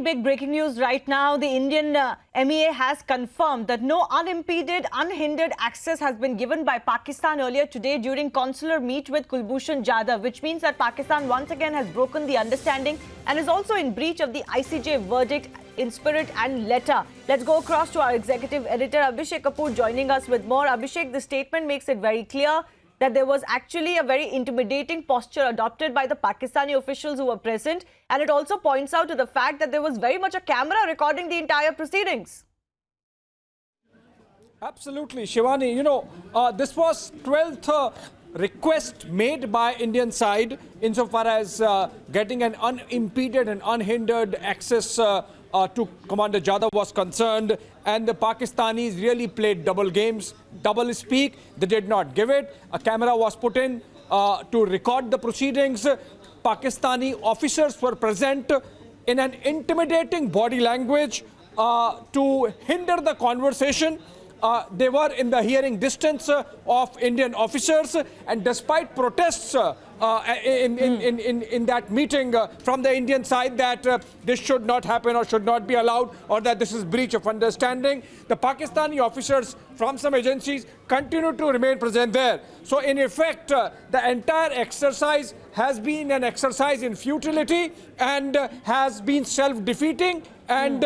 big breaking news right now. The Indian MEA has confirmed that no unimpeded, unhindered access has been given by Pakistan earlier today during consular meet with Kulbhushan Jadhav, which means that Pakistan once again has broken the understanding and is also in breach of the ICJ verdict in spirit and letter. Let's go across to our executive editor Abhishek Kapoor joining us with more. Abhishek, the statement makes it very clear that there was actually a very intimidating posture adopted by the Pakistani officials who were present, and it also points out to the fact that there was very much a camera recording the entire proceedings. Absolutely, Shivani. This was 12th request made by Indian side insofar as getting an unimpeded and unhindered access to Commander Jadhav was concerned, and the Pakistanis really played double games, double speak. They did not give it. A camera was put in to record the proceedings. Pakistani officers were present in an intimidating body language to hinder the conversation. They were in the hearing distance of Indian officers, and despite protests in that meeting from the Indian side that this should not happen or should not be allowed, or that this is breach of understanding, the Pakistani officers from some agencies continue to remain present there. So in effect, the entire exercise has been an exercise in futility and has been self-defeating and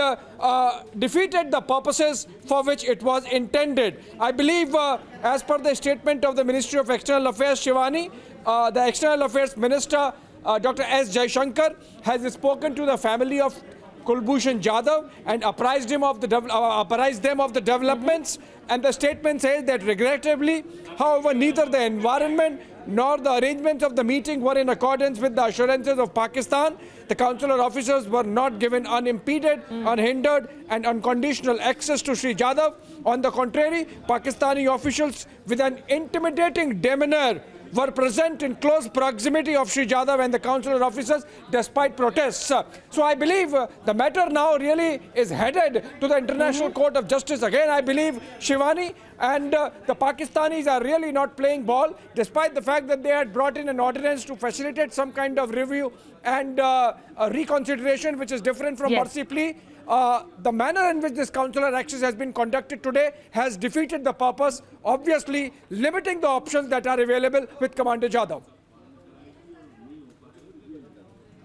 defeated the purposes for which it was intended. I believe, as per the statement of the Ministry of External Affairs, Shivani, the External Affairs Minister, Dr. S. Jaishankar, has spoken to the family of Kulbhushan Jadhav and apprised them of the developments. And the statement says that regrettably, however, neither the environment nor the arrangements of the meeting were in accordance with the assurances of Pakistan. The consular officers were not given unimpeded, unhindered and unconditional access to Sri Jadhav. On the contrary, Pakistani officials with an intimidating demeanor were present in close proximity of Sri Jadhav and the consular officers despite protests. So I believe the matter now really is headed to the International Court of Justice again, I believe, Shivani, and the Pakistanis are really not playing ball, despite the fact that they had brought in an ordinance to facilitate some kind of review and a reconsideration, which is different from mercy plea. The manner in which this consular access has been conducted today has defeated the purpose, obviously limiting the options that are available with Commander Jadhav.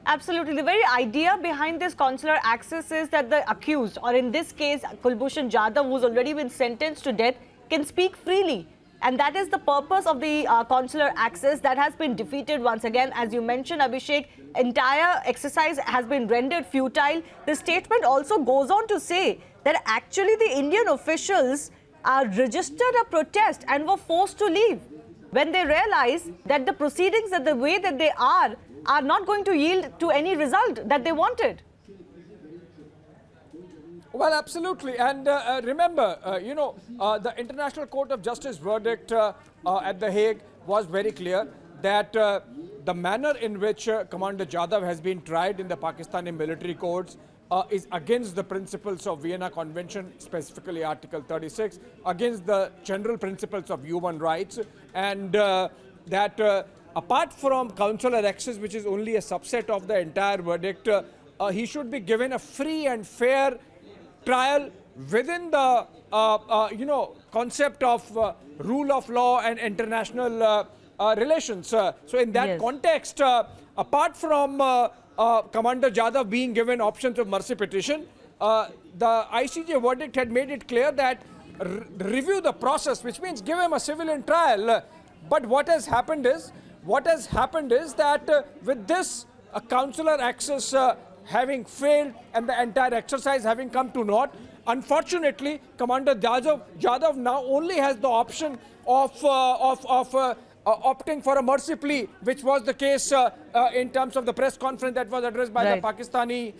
Absolutely. The very idea behind this consular access is that the accused, or in this case Kulbhushan Jadhav, who's already been sentenced to death, can speak freely. And that is the purpose of the consular access that has been defeated once again. As you mentioned, Abhishek, entire exercise has been rendered futile. The statement also goes on to say that actually the Indian officials registered a protest and were forced to leave when they realized that the proceedings, that the way that they are not going to yield to any result that they wanted. Well, absolutely. And remember, the International Court of Justice verdict at The Hague was very clear that the manner in which Commander Jadhav has been tried in the Pakistani military courts is against the principles of Vienna Convention, specifically Article 36, against the general principles of human rights, and that apart from consular access, which is only a subset of the entire verdict, he should be given a free and fair trial within the concept of rule of law and international relations. So in that context, apart from Commander Jadhav being given options of mercy petition, the ICJ verdict had made it clear that review the process, which means give him a civilian trial. But what has happened is that with this consular access having failed and the entire exercise having come to naught, unfortunately, Commander Jadhav now only has the option of opting for a mercy plea, which was the case in terms of the press conference that was addressed by the Pakistani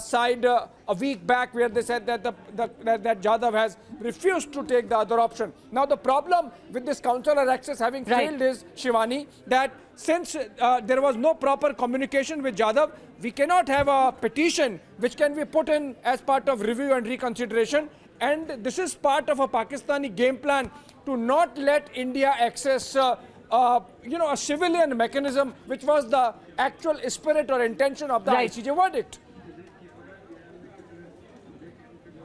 side a week back, where they said that that Jadhav has refused to take the other option. Now the problem with this consular access having failed is, Shivani, that since there was no proper communication with Jadhav, we cannot have a petition which can be put in as part of review and reconsideration. And this is part of a Pakistani game plan to not let India access a civilian mechanism, which was the actual spirit or intention of the ICJ verdict.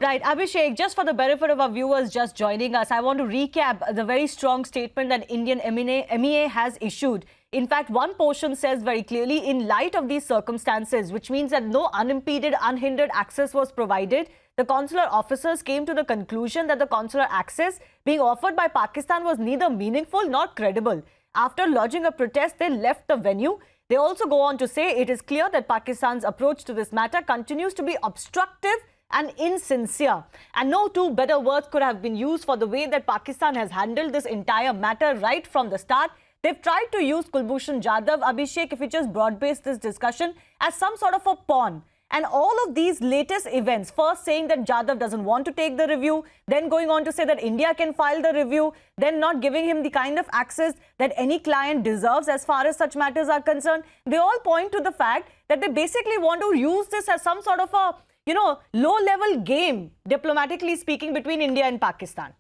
Right, Abhishek, just for the benefit of our viewers just joining us, I want to recap the very strong statement that Indian MEA has issued. In fact, one portion says very clearly, in light of these circumstances, which means that no unimpeded, unhindered access was provided, the consular officers came to the conclusion that the consular access being offered by Pakistan was neither meaningful nor credible. After lodging a protest, they left the venue. They also go on to say it is clear that Pakistan's approach to this matter continues to be obstructive and insincere. And no two better words could have been used for the way that Pakistan has handled this entire matter right from the start. They've tried to use Kulbhushan Jadhav, Abhishek, if we just broad-base this discussion, as some sort of a pawn. And all of these latest events, first saying that Jadhav doesn't want to take the review, then going on to say that India can file the review, then not giving him the kind of access that any client deserves as far as such matters are concerned, they all point to the fact that they basically want to use this as some sort of a low-level game, diplomatically speaking, between India and Pakistan.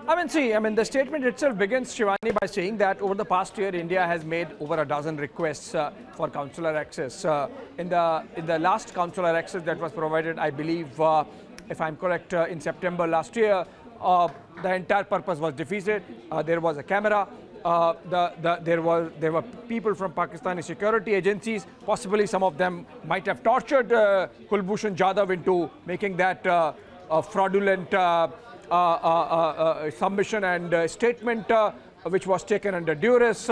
The statement itself begins, Shivani, by saying that over the past year, India has made over a dozen requests for consular access. In the last consular access that was provided, I believe, if I'm correct, in September last year, the entire purpose was defeated. There was a camera. There were people from Pakistani security agencies. Possibly some of them might have tortured Kulbhushan Jadhav into making that fraudulent submission and statement, which was taken under duress.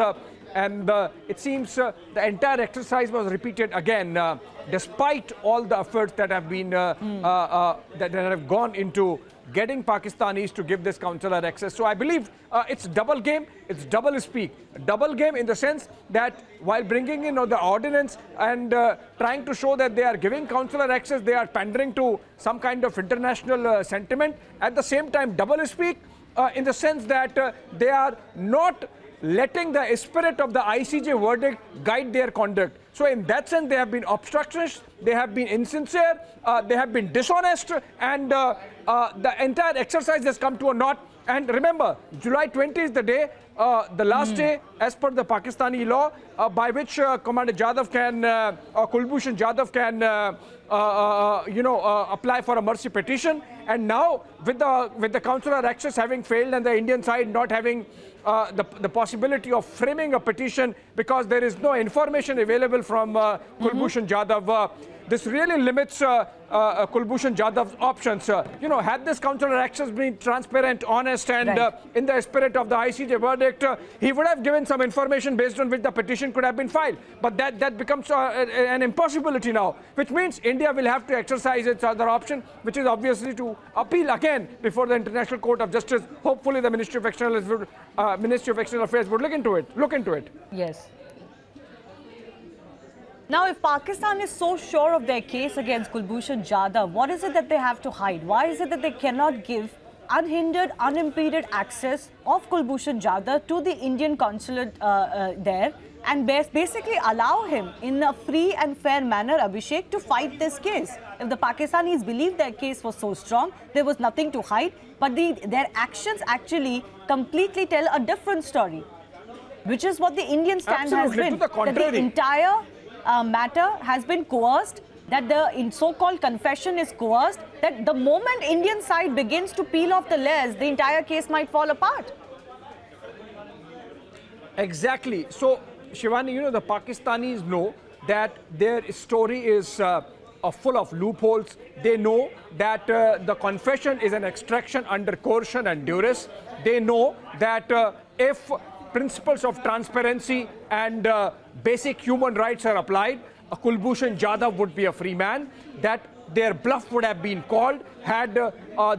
And it seems the entire exercise was repeated again, despite all the efforts that have been that have gone into getting Pakistanis to give this consular access. So I believe it's double game, it's double speak. Double game in the sense that while bringing in the ordinance and trying to show that they are giving consular access, they are pandering to some kind of international sentiment. At the same time, double speak in the sense that they are not letting the spirit of the ICJ verdict guide their conduct. So in that sense, they have been obstructionist, they have been insincere, they have been dishonest, and the entire exercise has come to a knot. And remember, July 20 is the day, the last day, as per the Pakistani law, by which Commander Jadhav can, or Kulbhushan Jadhav can, apply for a mercy petition. And now, with the consular access having failed and the Indian side not having the possibility of framing a petition because there is no information available from Kulbhushan Jadhav, this really limits Kulbhushan Jadhav's options. Had this consular access been transparent, honest, and in the spirit of the ICJ verdict, he would have given some information based on which the petition could have been filed. But that becomes an impossibility now, which means India will have to exercise its other option, which is obviously to appeal again before the International Court of Justice. Hopefully, the Ministry of External Affairs would look into it. Yes. Now, if Pakistan is so sure of their case against Kulbhushan Jadhav, what is it that they have to hide? Why is it that they cannot give unhindered, unimpeded access of Kulbhushan Jadhav to the Indian consulate there and basically allow him in a free and fair manner, Abhishek, to fight this case? If the Pakistanis believed their case was so strong, there was nothing to hide, but their actions actually completely tell a different story, which is what the Indian stand has been. To the contrary. That the entire matter has been coerced, that the so-called confession is coerced, that the moment Indian side begins to peel off the layers, the entire case might fall apart. Exactly. So, Shivani, the Pakistanis know that their story is full of loopholes. They know that the confession is an extraction under coercion and duress. They know that if principles of transparency and basic human rights are applied, Kulbhushan Jadhav would be a free man, that their bluff would have been called had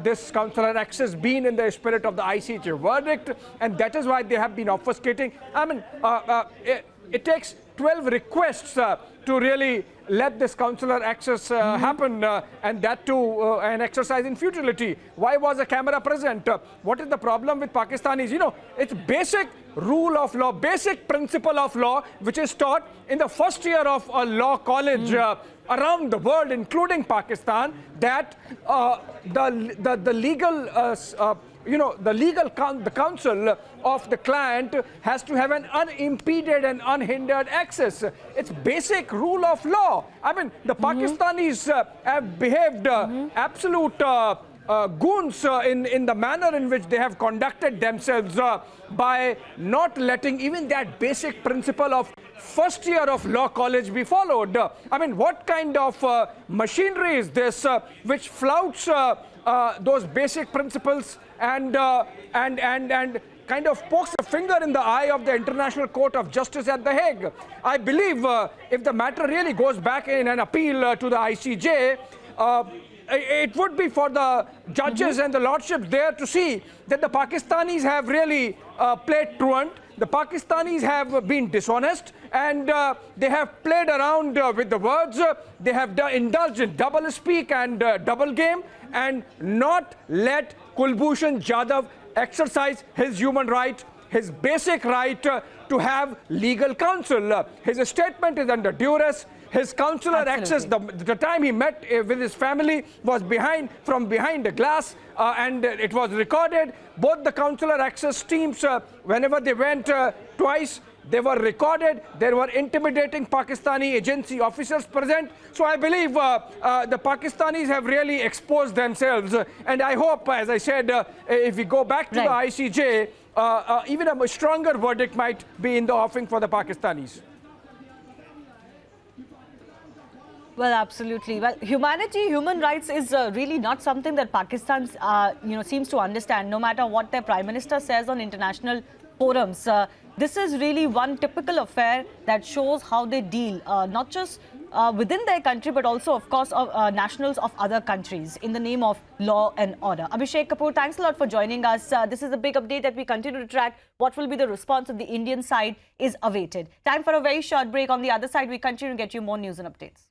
this consular access been in the spirit of the ICJ verdict, and that is why they have been obfuscating. It takes 12 requests to really let this consular access happen, and that too an exercise in futility. Why was a camera present? What is the problem with Pakistanis? It's basic rule of law, basic principle of law, which is taught in the first year of a law college around the world, including Pakistan, that the legal the counsel of the client has to have an unimpeded and unhindered access. It's basic rule of law. I mean, the Pakistanis have behaved absolute goons in the manner in which they have conducted themselves by not letting even that basic principle of first year of law college be followed. I mean, what kind of machinery is this which flouts those basic principles and kind of pokes a finger in the eye of the International Court of Justice at The Hague? I believe if the matter really goes back in an appeal to the ICJ, it would be for the judges and the lordships there to see that the Pakistanis have really played truant. The Pakistanis have been dishonest, and they have played around with the words. They have indulged in double speak and double game, and not let Kulbhushan Jadhav exercise his human right, his basic right to have legal counsel. His statement is under duress. His consular access, the time he met with his family was from behind the glass, and it was recorded. Both the consular access teams, whenever they went twice, they were recorded. There were intimidating Pakistani agency officers present. So I believe the Pakistanis have really exposed themselves. And I hope, as I said, if we go back to the ICJ, even a stronger verdict might be in the offing for the Pakistanis. Well, absolutely. Well, humanity, human rights is really not something that Pakistan, seems to understand, no matter what their Prime Minister says on international forums. This is really one typical affair that shows how they deal, not just within their country, but also, of course, of nationals of other countries in the name of law and order. Abhishek Kapoor, thanks a lot for joining us. This is a big update that we continue to track. What will be the response of the Indian side is awaited. Time for a very short break. On the other side, we continue to get you more news and updates.